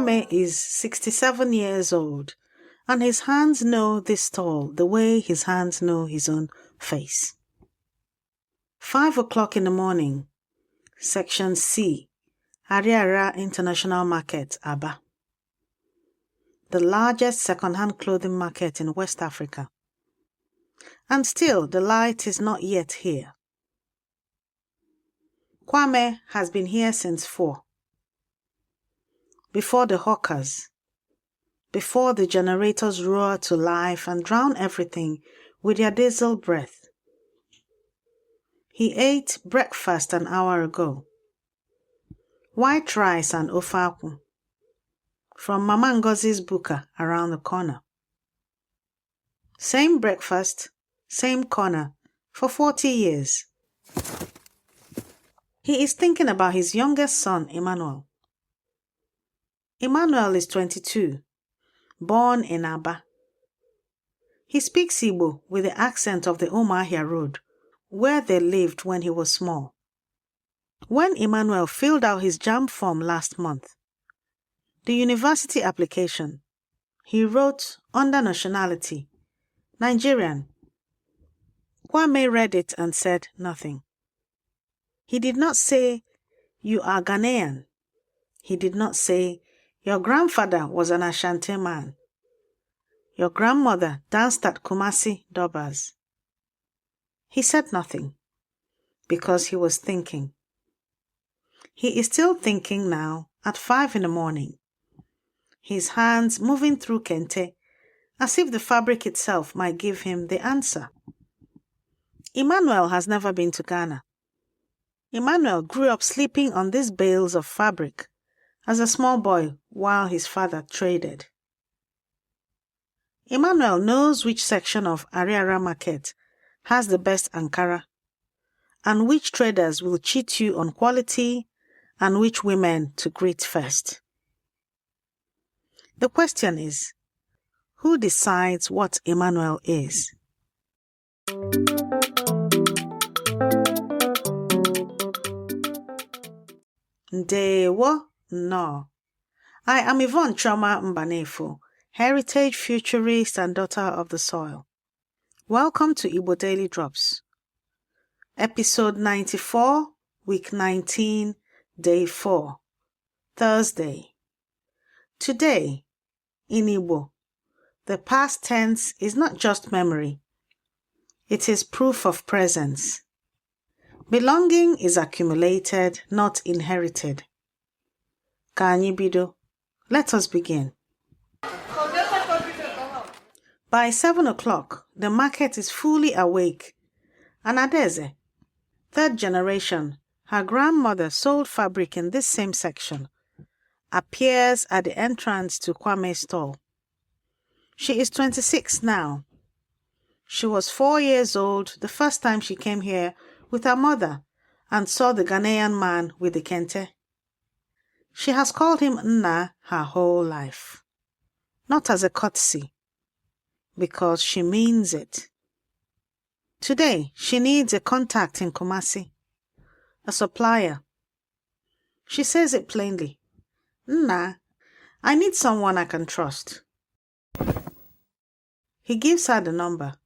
Kwame is 67 years old, and his hands know this tall the way his hands know his own face. 5 o'clock in the morning, Section C, Ariaria International Market, Aba. The largest second-hand clothing market in West Africa. And still, the light is not yet here. Kwame has been here since 4. Before the hawkers, before the generators roar to life and drown everything with their diesel breath. He ate breakfast an hour ago. White rice and ofe from Mama Ngozi's buka around the corner. Same breakfast, same corner, for 40 years. He is thinking about his youngest son, Emmanuel. Emmanuel is 22, born in Aba. He speaks Igbo with the accent of the Umuahia Road, where they lived when he was small. When Emmanuel filled out his JAMB form last month, the university application, he wrote under nationality, Nigerian. Kwame read it and said nothing. He did not say, "You are Ghanaian." He did not say, "Your grandfather was an Ashanti man. Your grandmother danced at Kumasi Dobas." He said nothing, because he was thinking. He is still thinking now at 5 in the morning, his hands moving through kente, as if the fabric itself might give him the answer. Emmanuel has never been to Ghana. Emmanuel grew up sleeping on these bales of fabric as a small boy while his father traded. Emmanuel knows which section of Ariaria Market has the best Ankara, and which traders will cheat you on quality, and which women to greet first. The question is, who decides what Emmanuel is? Ndewo no. I am Yvonne Mbanefo, heritage futurist and daughter of the soil. Welcome to Igbo Daily Drops. Episode 94, week 19, day 4, Thursday. Today, in Igbo, the past tense is not just memory. It is proof of presence. Belonging is accumulated, not inherited. Ka anyị bido. Let us begin. By 7 o'clock, the market is fully awake. And Adeze, third generation, her grandmother sold fabric in this same section, appears at the entrance to Kwame's stall. She is 26 now. She was 4 years old the first time she came here with her mother and saw the Ghanaian man with the kente. She has called him Nna her whole life, not as a courtesy, because she means it. Today, she needs a contact in Kumasi, a supplier. She says it plainly, "Nna, I need someone I can trust." He gives her the number.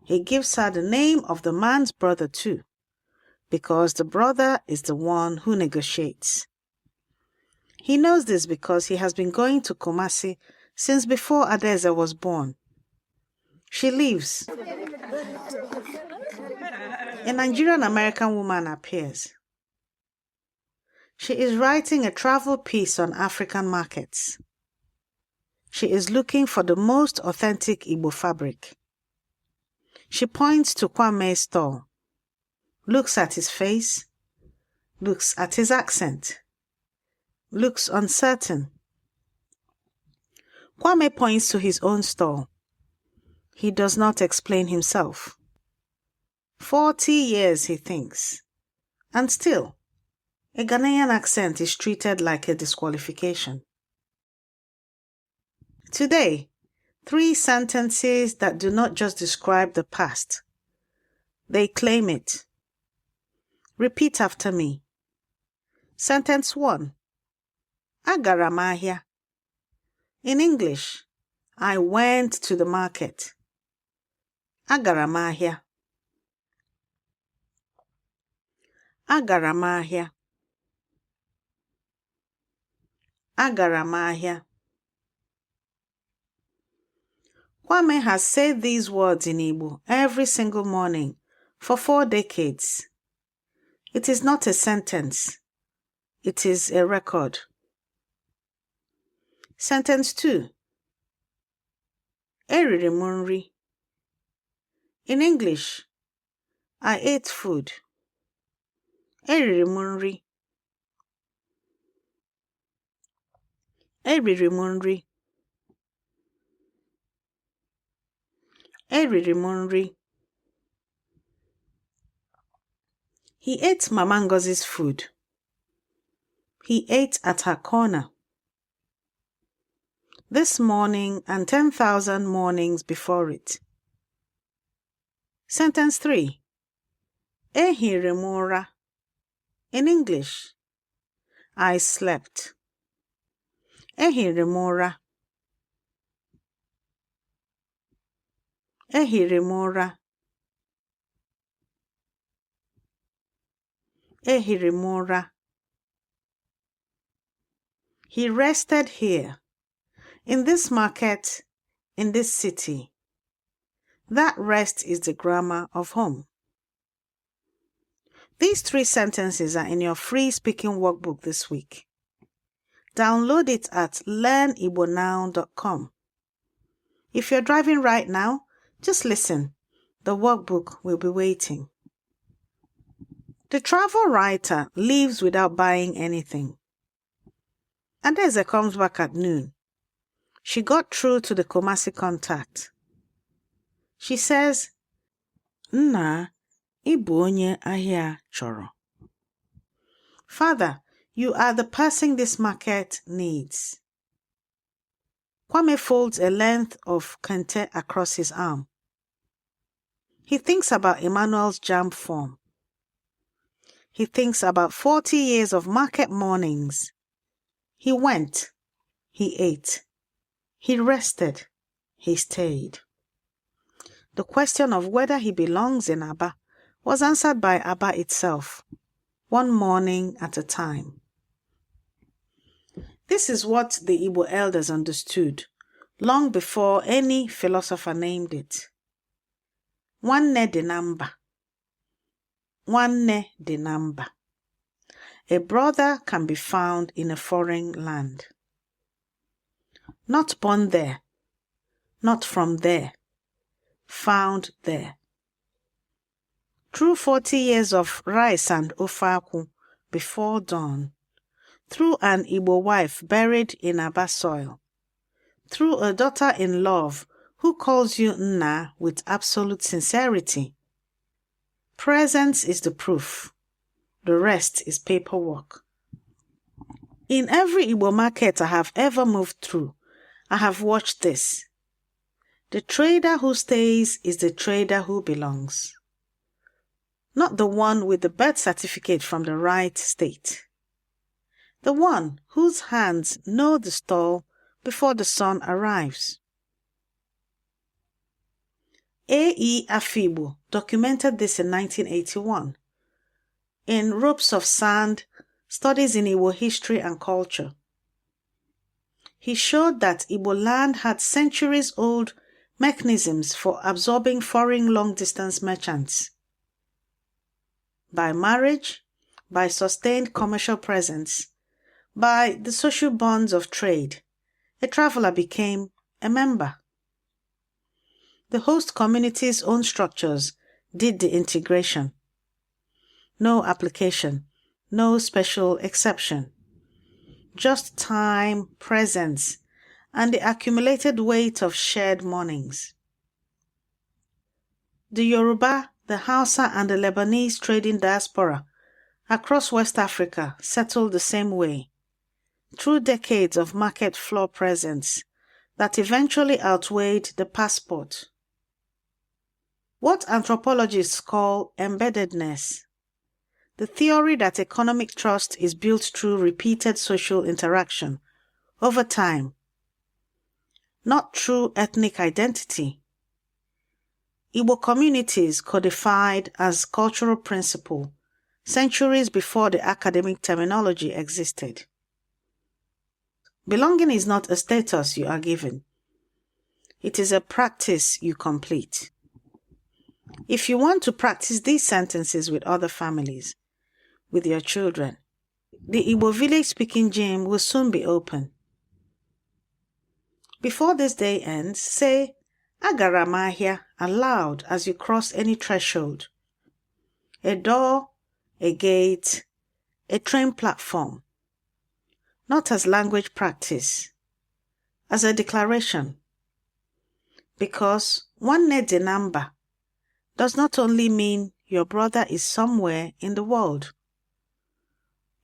He gives her the name of the man's brother too, because the brother is the one who negotiates. He knows this because he has been going to Kumasi since before Adeze was born. She leaves. A Nigerian American woman appears. She is writing a travel piece on African markets. She is looking for the most authentic Igbo fabric. She points to Kwame's stall, looks at his face, looks at his accent, looks uncertain. Kwame points to his own stall. He does not explain himself. 40 years, he thinks. And still, a Ghanaian accent is treated like a disqualification. Today, 3 sentences that do not just describe the past. They claim it. Repeat after me. Sentence 1. Agara m ahịa In English, I went to the market. Agara m ahịa. Agara m ahịa. Agara m ahịa. Kwame has said these words in Igbo every single morning for 4 decades. It is not a sentence. It is a record. Sentence 2. Eriri m nri. In English, I ate food. Eriri m nri. Eriri m nri. Eriri m nri. He ate Mama Ngozi's food. He ate at her corner. This morning and 10,000 mornings before it. Sentence 3. Ehiri m ụra. In English, I slept. Ehiri m ụra. Ehiri m ụra. Ehiri m ụra. He rested here, in this market, in this city. That rest is the grammar of home. These 3 sentences are in your free speaking workbook this week. Download it at learnibonow.com. If you're driving right now, just listen. The workbook will be waiting. The travel writer leaves without buying anything. Adeze comes back at noon. She got through to the Kumasi contact. She says, Nna, ị bụ onye ahịa chọrọ. Father, you are the person this market needs. Kwame folds a length of kente across his arm. He thinks about Emmanuel's jam form. He thinks about 40 years of market mornings. He went. He ate. He rested. He stayed. The question of whether he belongs in Aba was answered by Aba itself, one morning at a time. This is what the Igbo elders understood long before any philosopher named it. Nwanne dị na mba. Nwanne dị na mba. A brother can be found in a foreign land. Not born there, not from there, found there. Through 40 years of rice and ofaku before dawn, through an Igbo wife buried in Aba soil, through a daughter in love who calls you Nna with absolute sincerity. Presence is the proof. The rest is paperwork. In every Igbo market I have ever moved through, I have watched this. The trader who stays is the trader who belongs. Not the one with the birth certificate from the right state. The one whose hands know the stall before the sun arrives. A.E. Afigbo documented this in 1981 in Ropes of Sand, Studies in Igbo History and Culture. He showed that Igbo land had centuries-old mechanisms for absorbing foreign long-distance merchants. By marriage, by sustained commercial presence, by the social bonds of trade, a traveler became a member. The host community's own structures did the integration. No application, no special exception. Just time, presence, and the accumulated weight of shared mornings. The Yoruba, the Hausa, and the Lebanese trading diaspora across West Africa settled the same way, through decades of market floor presence that eventually outweighed the passport. What anthropologists call embeddedness, the theory that economic trust is built through repeated social interaction over time, not true ethnic identity. Igbo communities codified as cultural principle centuries before the academic terminology existed. Belonging is not a status you are given. It is a practice you complete. If you want to practice these sentences with other families, with your children, the Igbo village-speaking gym will soon be open. Before this day ends, say "Agara m ahịa" aloud as you cross any threshold. A door, a gate, a train platform. Not as language practice, as a declaration. Because Nwanne dị na mba does not only mean your brother is somewhere in the world.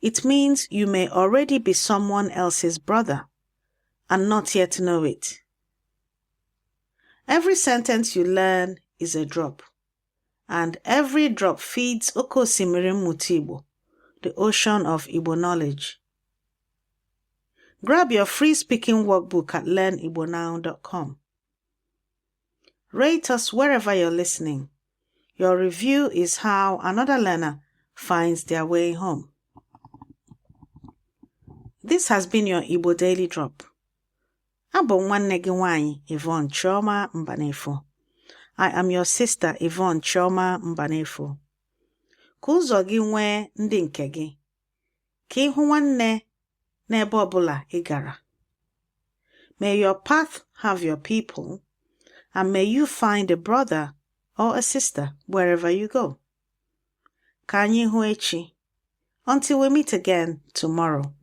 It means you may already be someone else's brother and not yet know it. Every sentence you learn is a drop, and every drop feeds Oke Osimiri Mmụta Igbo, the ocean of Igbo knowledge. Grab your free speaking workbook at learnigbonow.com. Rate us wherever you're listening. Your review is how another learner finds their way home. This has been your Igbo Daily Drop. Abụ nwanne gị nwanyị Yvonne Chioma Mbanefo. I am your sister Yvonne Chioma Mbanefo. Ka ụzọ gị nwee ndị nke gị. Ka ịhụ nwanne n'ebe ọbụla ị gara. May your path have your people, and may you find a brother or a sister wherever you go. Ka anyị hụ echi. Until we meet again tomorrow.